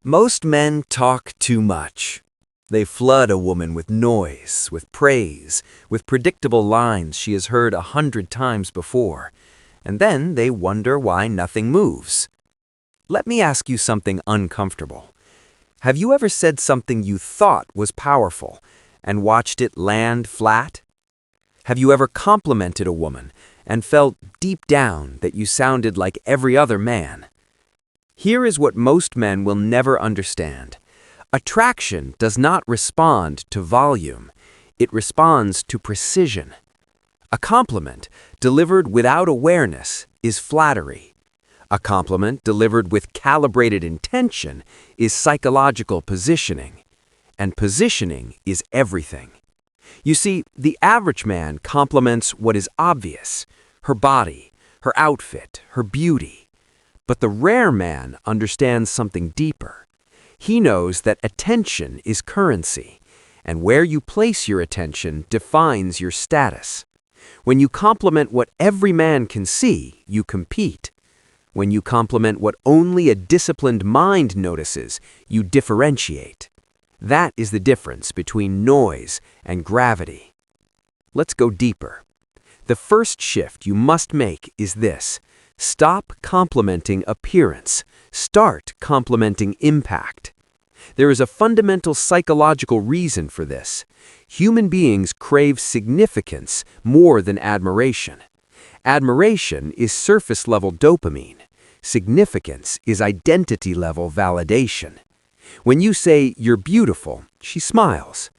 Most men talk too much. They flood a woman with noise, with praise, with predictable lines she has heard 100 times before, and then they wonder why nothing moves. Let me ask you something uncomfortable. Have you ever said something you thought was powerful and watched it land flat? Have you ever complimented a woman and felt deep down that you sounded like every other man? Here is what most men will never understand. Attraction does not respond to volume. It responds to precision. A compliment delivered without awareness is flattery. A compliment delivered with calibrated intention is psychological positioning. And positioning is everything. You see, the average man compliments what is obvious: her body, her outfit, her beauty. But the rare man understands something deeper. He knows that attention is currency, and where you place your attention defines your status. When you compliment what every man can see, you compete. When you compliment what only a disciplined mind notices, you differentiate. That is the difference between noise and gravity. Let's go deeper. The first shift you must make is this: stop complimenting appearance. Start complimenting impact. There is a fundamental psychological reason for this. Human beings crave significance more than admiration. Admiration is surface-level dopamine. Significance is identity-level validation. When you say, "You're beautiful," she smiles.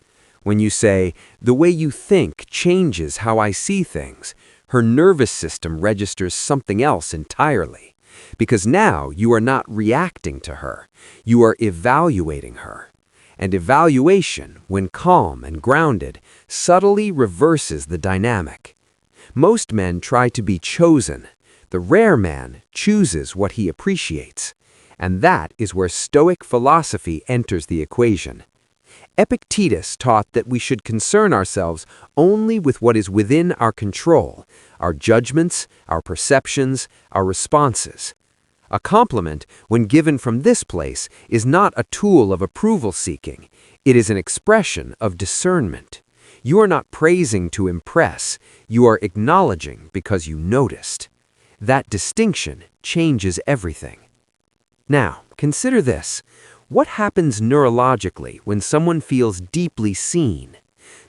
When you say, "The way you think changes how I see things," her nervous system registers something else entirely. Because now you are not reacting to her, you are evaluating her. And evaluation, when calm and grounded, subtly reverses the dynamic. Most men try to be chosen. The rare man chooses what he appreciates. And that is where Stoic philosophy enters the equation. Epictetus taught that we should concern ourselves only with what is within our control, our judgments, our perceptions, our responses. A compliment, when given from this place, is not a tool of approval-seeking. It is an expression of discernment. You are not praising to impress. You are acknowledging because you noticed. That distinction changes everything. Now, consider this. What happens neurologically when someone feels deeply seen?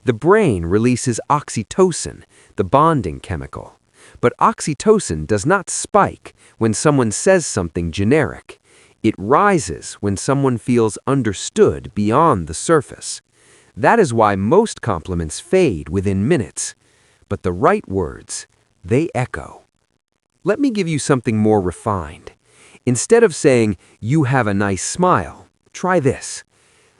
The brain releases oxytocin, the bonding chemical. But oxytocin does not spike when someone says something generic. It rises when someone feels understood beyond the surface. That is why most compliments fade within minutes. But the right words, they echo. Let me give you something more refined. Instead of saying, "You have a nice smile," try this.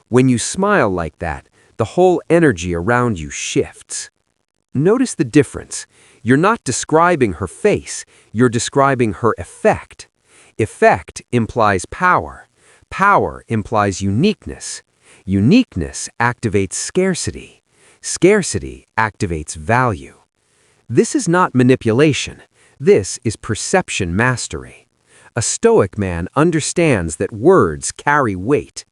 When you smile like that, the whole energy around you shifts. Notice the difference. You're not describing her face, you're describing her effect. Effect implies power. Power implies uniqueness. Uniqueness activates scarcity. Scarcity activates value. This is not manipulation. This is perception mastery. A Stoic man understands that words carry weight.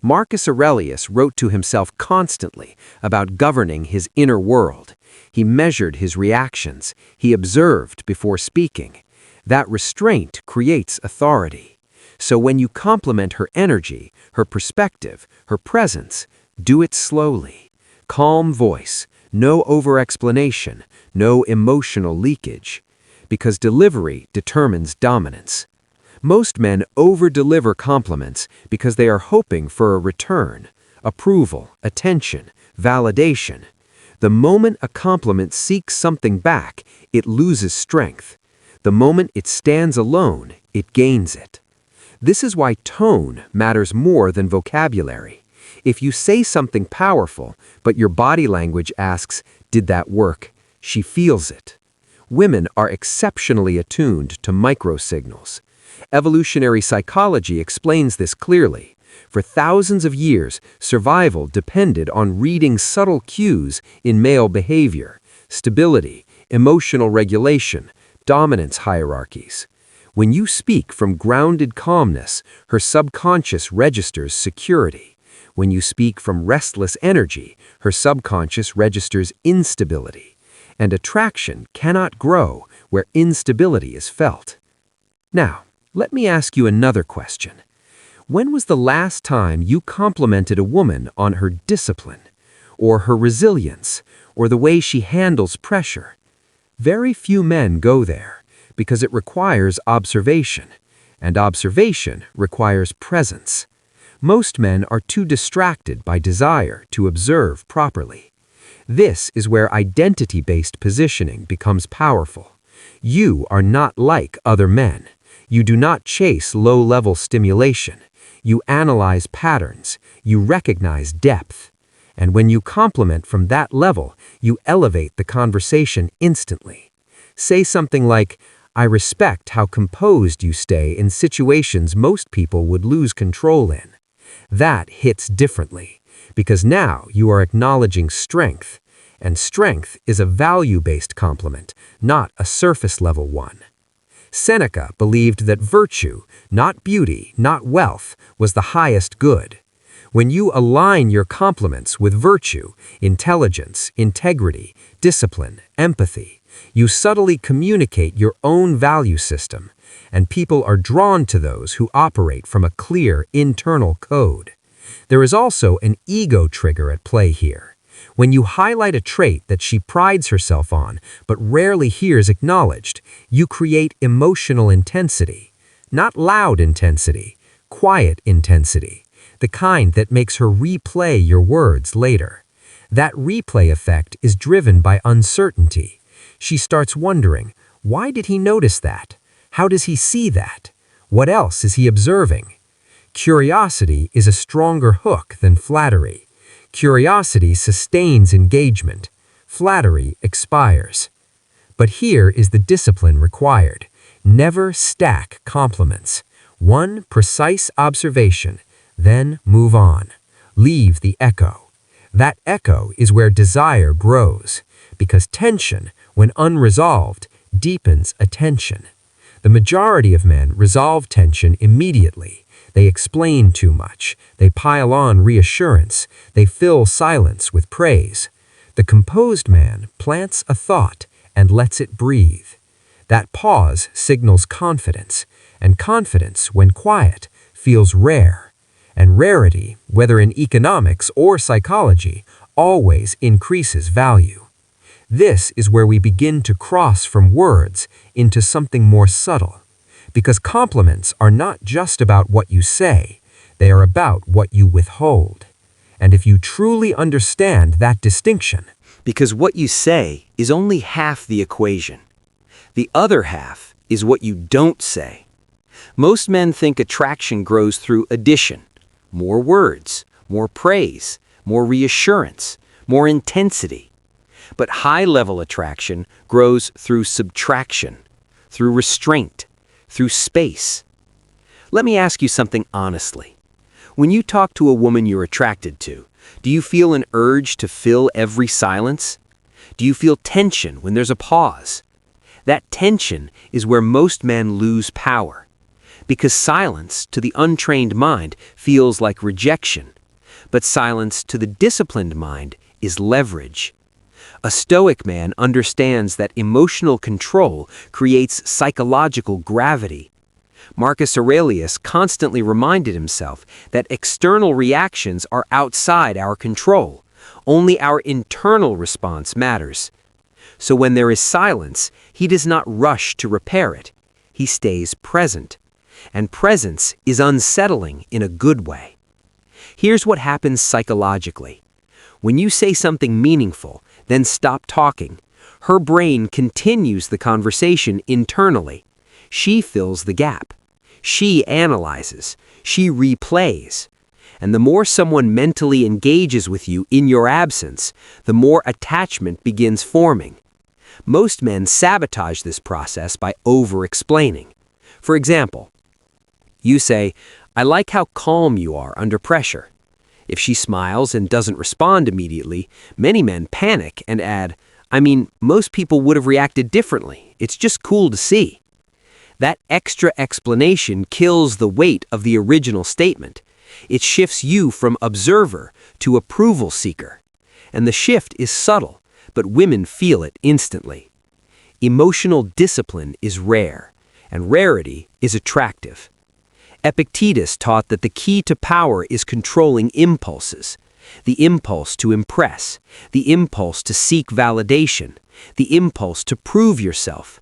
Marcus Aurelius wrote to himself constantly about governing his inner world. He measured his reactions. He observed before speaking. That restraint creates authority. So when you compliment her energy, her perspective, her presence, do it slowly. Calm voice, no over-explanation, no emotional leakage. Because delivery determines dominance. Most men over-deliver compliments because they are hoping for a return, approval, attention, validation. The moment a compliment seeks something back, it loses strength. The moment it stands alone, it gains it. This is why tone matters more than vocabulary. If you say something powerful, but your body language asks, "Did that work?" she feels it. Women are exceptionally attuned to microsignals. Evolutionary psychology explains this clearly. For thousands of years, survival depended on reading subtle cues in male behavior, stability, emotional regulation, dominance hierarchies. When you speak from grounded calmness, her subconscious registers security. When you speak from restless energy, her subconscious registers instability. And attraction cannot grow where instability is felt. Now, let me ask you another question. When was the last time you complimented a woman on her discipline, or her resilience, or the way she handles pressure? Very few men go there, because it requires observation, and observation requires presence. Most men are too distracted by desire to observe properly. This is where identity-based positioning becomes powerful. You are not like other men. You do not chase low-level stimulation. You analyze patterns. You recognize depth. And when you compliment from that level, you elevate the conversation instantly. Say something like, "I respect how composed you stay in situations most people would lose control in." That hits differently, because now you are acknowledging strength, and strength is a value-based compliment, not a surface-level one. Seneca believed that virtue, not beauty, not wealth, was the highest good. When you align your compliments with virtue, intelligence, integrity, discipline, empathy, you subtly communicate your own value system, and people are drawn to those who operate from a clear internal code. There is also an ego trigger at play here. When you highlight a trait that she prides herself on but rarely hears acknowledged, you create emotional intensity. Not loud intensity, quiet intensity, the kind that makes her replay your words later. That replay effect is driven by uncertainty. She starts wondering, why did he notice that? How does he see that? What else is he observing? Curiosity is a stronger hook than flattery. Curiosity sustains engagement. Flattery expires. But here is the discipline required. Never stack compliments. One precise observation, then move on. Leave the echo. That echo is where desire grows, because tension, when unresolved, deepens attention. The majority of men resolve tension immediately. They explain too much. They pile on reassurance. They fill silence with praise. The composed man plants a thought and lets it breathe. That pause signals confidence, and confidence, when quiet, feels rare. And rarity, whether in economics or psychology, always increases value. This is where we begin to cross from words into something more subtle. Because compliments are not just about what you say, they are about what you withhold. And if you truly understand that distinction, Because what you say is only half the equation. The other half is what you don't say. Most men think attraction grows through addition. More words, more praise, more reassurance, more intensity. But high-level attraction grows through subtraction, through restraint, through space. Let me ask you something honestly. When you talk to a woman you're attracted to, do you feel an urge to fill every silence? Do you feel tension when there's a pause? That tension is where most men lose power. Because silence, to the untrained mind, feels like rejection. But silence, to the disciplined mind, is leverage. A Stoic man understands that emotional control creates psychological gravity. Marcus Aurelius constantly reminded himself that external reactions are outside our control. Only our internal response matters. So when there is silence, he does not rush to repair it. He stays present. And presence is unsettling in a good way. Here's what happens psychologically. When you say something meaningful, then stop talking, her brain continues the conversation internally. She fills the gap. She analyzes. She replays. And the more someone mentally engages with you in your absence, the more attachment begins forming. Most men sabotage this process by over-explaining. For example, you say, "I like how calm you are under pressure." If she smiles and doesn't respond immediately, many men panic and add, "I mean, most people would have reacted differently. It's just cool to see." That extra explanation kills the weight of the original statement. It shifts you from observer to approval seeker. And the shift is subtle, but women feel it instantly. Emotional discipline is rare, and rarity is attractive. Epictetus taught that the key to power is controlling impulses. The impulse to impress, the impulse to seek validation, the impulse to prove yourself.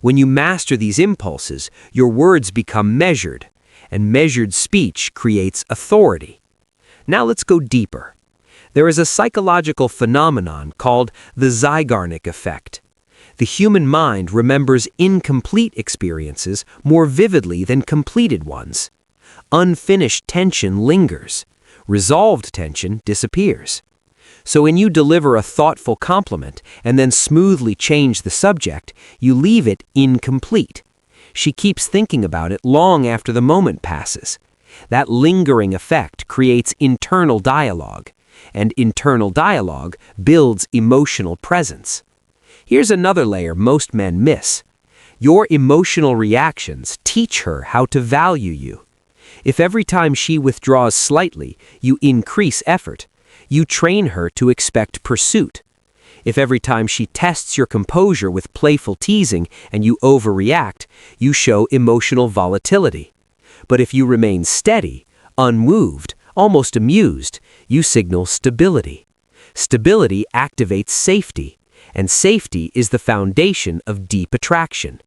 When you master these impulses, your words become measured, and measured speech creates authority. Now let's go deeper. There is a psychological phenomenon called the Zeigarnik effect. The human mind remembers incomplete experiences more vividly than completed ones. Unfinished tension lingers. Resolved tension disappears. So when you deliver a thoughtful compliment and then smoothly change the subject, you leave it incomplete. She keeps thinking about it long after the moment passes. That lingering effect creates internal dialogue, and internal dialogue builds emotional presence. Here's another layer most men miss. Your emotional reactions teach her how to value you. If every time she withdraws slightly, you increase effort, you train her to expect pursuit. If every time she tests your composure with playful teasing and you overreact, you show emotional volatility. But if you remain steady, unmoved, almost amused, you signal stability. Stability activates safety, and safety is the foundation of deep attraction.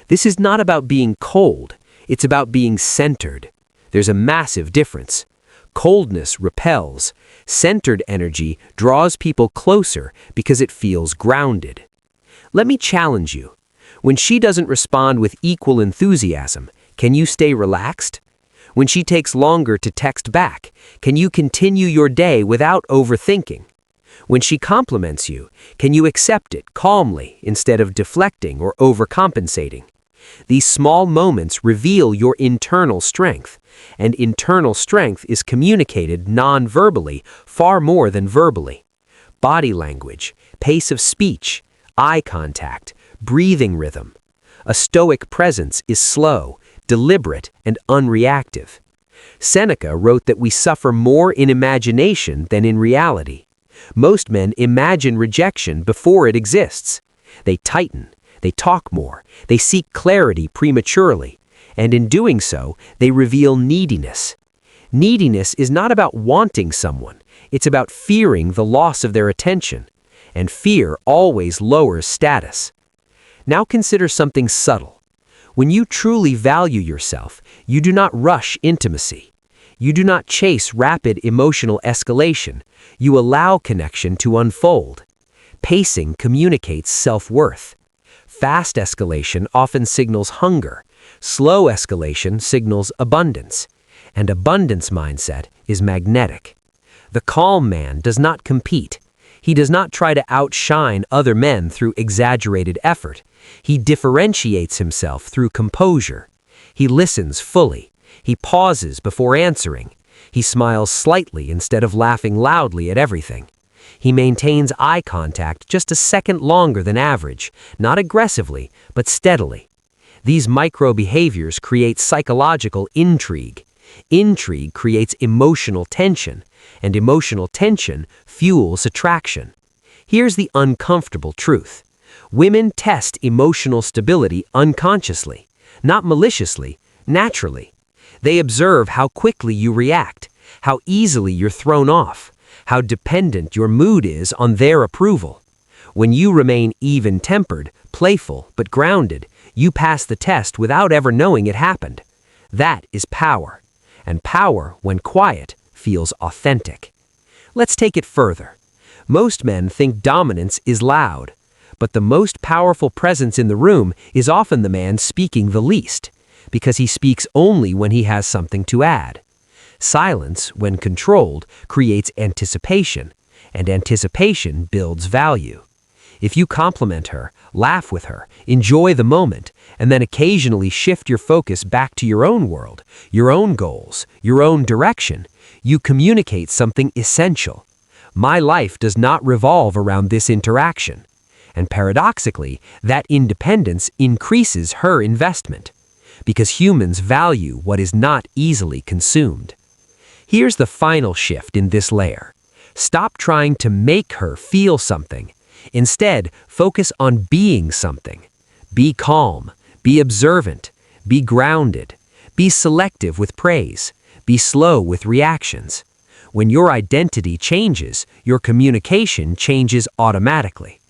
This is not about being cold, it's about being centered. There's a massive difference. Coldness repels. Centered energy draws people closer because it feels grounded. Let me challenge you. When she doesn't respond with equal enthusiasm, can you stay relaxed? When she takes longer to text back, can you continue your day without overthinking? When she compliments you, can you accept it calmly instead of deflecting or overcompensating? These small moments reveal your internal strength, and internal strength is communicated non-verbally far more than verbally. Body language, pace of speech, eye contact, breathing rhythm. A Stoic presence is slow, deliberate, and unreactive. Seneca wrote that we suffer more in imagination than in reality. Most men imagine rejection before it exists. They tighten, they talk more, they seek clarity prematurely, and in doing so, they reveal neediness. Neediness is not about wanting someone, it's about fearing the loss of their attention, and fear always lowers status. Now consider something subtle. When you truly value yourself, you do not rush intimacy. You do not chase rapid emotional escalation. You allow connection to unfold. Pacing communicates self-worth. Fast escalation often signals hunger. Slow escalation signals abundance. And abundance mindset is magnetic. The calm man does not compete. He does not try to outshine other men through exaggerated effort. He differentiates himself through composure. He listens fully. He pauses before answering. He smiles slightly instead of laughing loudly at everything. He maintains eye contact just a second longer than average, not aggressively, but steadily. These micro behaviors create psychological intrigue. Intrigue creates emotional tension, and emotional tension fuels attraction. Here's the uncomfortable truth. Women test emotional stability unconsciously, not maliciously, naturally. They observe how quickly you react, how easily you're thrown off, how dependent your mood is on their approval. When you remain even-tempered, playful, but grounded, you pass the test without ever knowing it happened. That is power. And power, when quiet, feels authentic. Let's take it further. Most men think dominance is loud, but the most powerful presence in the room is often the man speaking the least, because he speaks only when he has something to add. Silence, when controlled, creates anticipation, and anticipation builds value. If you compliment her, laugh with her, enjoy the moment, and then occasionally shift your focus back to your own world, your own goals, your own direction, you communicate something essential. My life does not revolve around this interaction. And paradoxically, that independence increases her investment. because humans value what is not easily consumed. Here's the final shift in this layer. Stop trying to make her feel something. Instead, focus on being something. Be calm, be observant, be grounded, be selective with praise, be slow with reactions. When your identity changes, your communication changes automatically.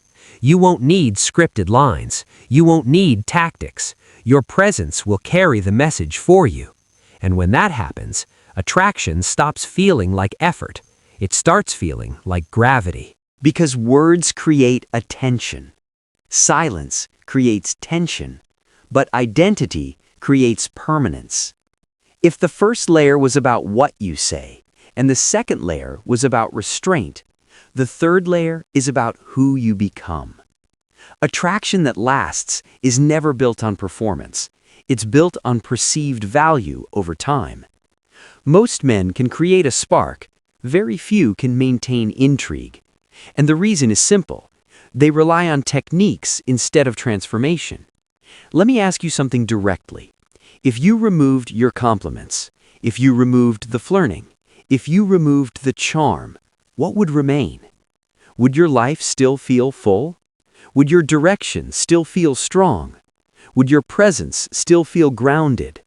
You won't need scripted lines. You won't need tactics. Your presence will carry the message for you. And when that happens, attraction stops feeling like effort. It starts feeling like gravity. Because words create attention. Silence creates tension. But identity creates permanence. If the first layer was about what you say, and the second layer was about restraint, the third layer is about who you become. Attraction that lasts is never built on performance. It's built on perceived value over time. Most men can create a spark. Very few can maintain intrigue. And the reason is simple. They rely on techniques instead of transformation. Let me ask you something directly. If you removed your compliments, if you removed the flirting, if you removed the charm, what would remain? Would your life still feel full? Would your direction still feel strong? Would your presence still feel grounded?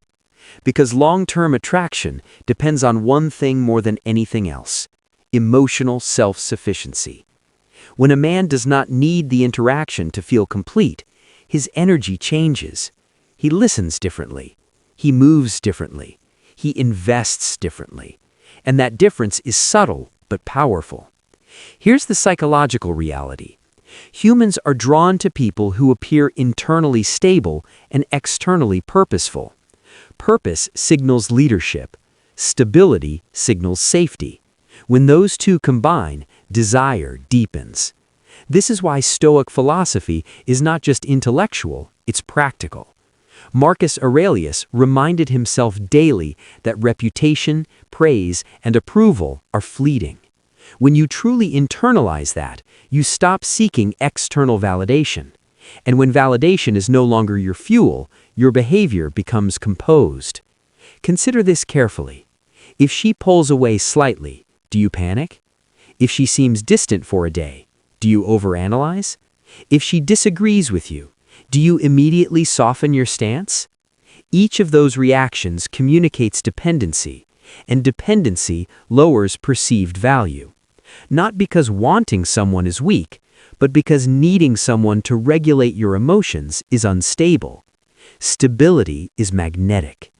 Because long-term attraction depends on one thing more than anything else: emotional self-sufficiency. When a man does not need the interaction to feel complete, his energy changes. He listens differently. He moves differently. He invests differently. And that difference is subtle but powerful. Here's the psychological reality. Humans are drawn to people who appear internally stable and externally purposeful. Purpose signals leadership. Stability signals safety. When those two combine, desire deepens. This is why Stoic philosophy is not just intellectual, it's practical. Marcus Aurelius reminded himself daily that reputation, praise, and approval are fleeting. When you truly internalize that, you stop seeking external validation. And when validation is no longer your fuel, your behavior becomes composed. Consider this carefully. If she pulls away slightly, do you panic? If she seems distant for a day, do you overanalyze? If she disagrees with you, do you immediately soften your stance? Each of those reactions communicates dependency, and dependency lowers perceived value. Not because wanting someone is weak, but because needing someone to regulate your emotions is unstable. Stability is magnetic.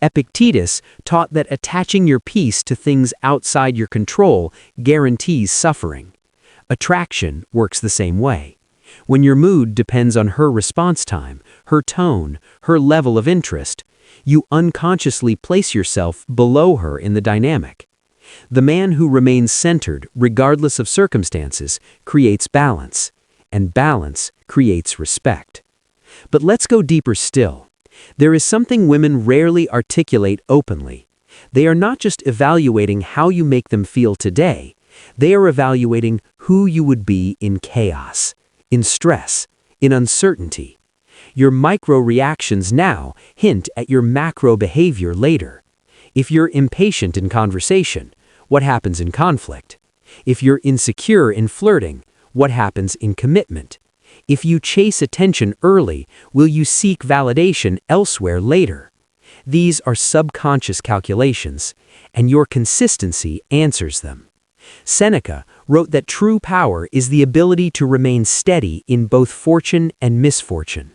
Epictetus taught that attaching your peace to things outside your control guarantees suffering. Attraction works the same way. When your mood depends on her response time, her tone, her level of interest, you unconsciously place yourself below her in the dynamic. The man who remains centered, regardless of circumstances, creates balance, and balance creates respect. But let's go deeper still. There is something women rarely articulate openly. They are not just evaluating how you make them feel today, they are evaluating who you would be in chaos, in stress, in uncertainty. Your micro reactions now hint at your macro behavior later. If you're impatient in conversation, what happens in conflict? If you're insecure in flirting, what happens in commitment? If you chase attention early, will you seek validation elsewhere later? These are subconscious calculations, and your consistency answers them. Seneca wrote that true power is the ability to remain steady in both fortune and misfortune.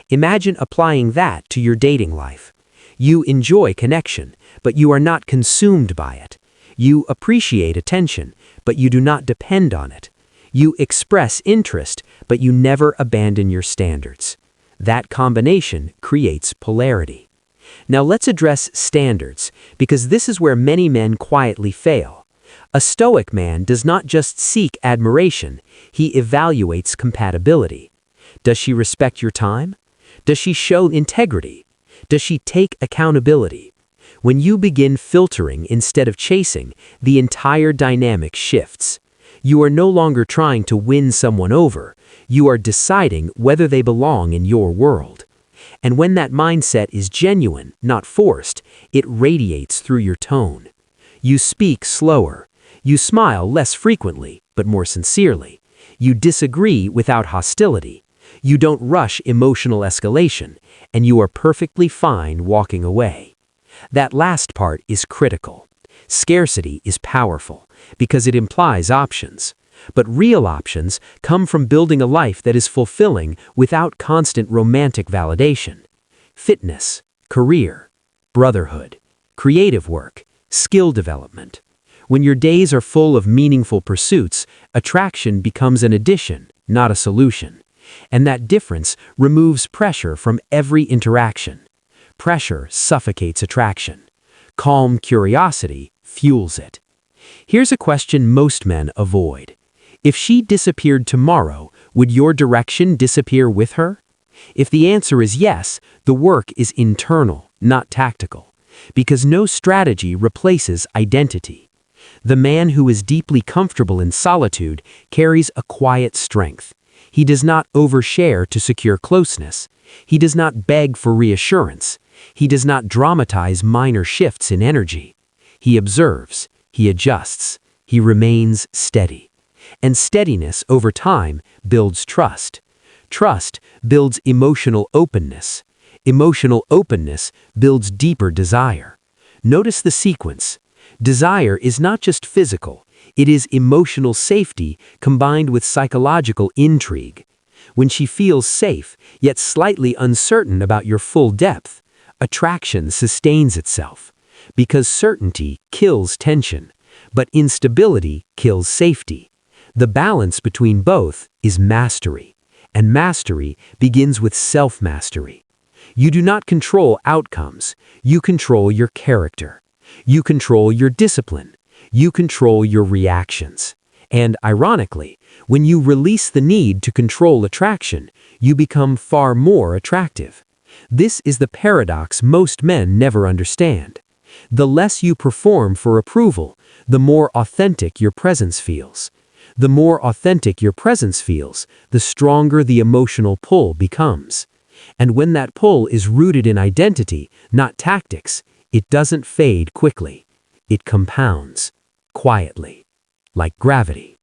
Imagine applying that to your dating life. You enjoy connection, but you are not consumed by it. You appreciate attention, but you do not depend on it. You express interest, but you never abandon your standards. That combination creates polarity. Now let's address standards, because this is where many men quietly fail. A Stoic man does not just seek admiration, he evaluates compatibility. Does she respect your time? Does she show integrity? Does she take accountability? When you begin filtering instead of chasing, the entire dynamic shifts. You are no longer trying to win someone over. You are deciding whether they belong in your world. And when that mindset is genuine, not forced, it radiates through your tone. You speak slower. You smile less frequently, but more sincerely. You disagree without hostility. You don't rush emotional escalation, and you are perfectly fine walking away. That last part is critical. Scarcity is powerful because it implies options. But real options come from building a life that is fulfilling without constant romantic validation. Fitness, career, brotherhood, creative work, skill development. When your days are full of meaningful pursuits, attraction becomes an addition, not a solution. And that difference removes pressure from every interaction. Pressure suffocates attraction. Calm curiosity fuels it. Here's a question most men avoid. If she disappeared tomorrow, would your direction disappear with her? If the answer is yes, the work is internal, not tactical, because no strategy replaces identity. The man who is deeply comfortable in solitude carries a quiet strength. He does not overshare to secure closeness. He does not beg for reassurance. He does not dramatize minor shifts in energy. He observes, he adjusts, he remains steady. And steadiness over time builds trust. Trust builds emotional openness. Emotional openness builds deeper desire. Notice the sequence. Desire is not just physical, it is emotional safety combined with psychological intrigue. When she feels safe, yet slightly uncertain about your full depth, attraction sustains itself. Because certainty kills tension, but instability kills safety. The balance between both is mastery, and mastery begins with self-mastery. You do not control outcomes, you control your character. You control your discipline. You control your reactions. And ironically, when you release the need to control attraction, you become far more attractive. This is the paradox most men never understand. The less you perform for approval, the more authentic your presence feels. The more authentic your presence feels, the stronger the emotional pull becomes. And when that pull is rooted in identity, not tactics, it doesn't fade quickly. It compounds, quietly, like gravity.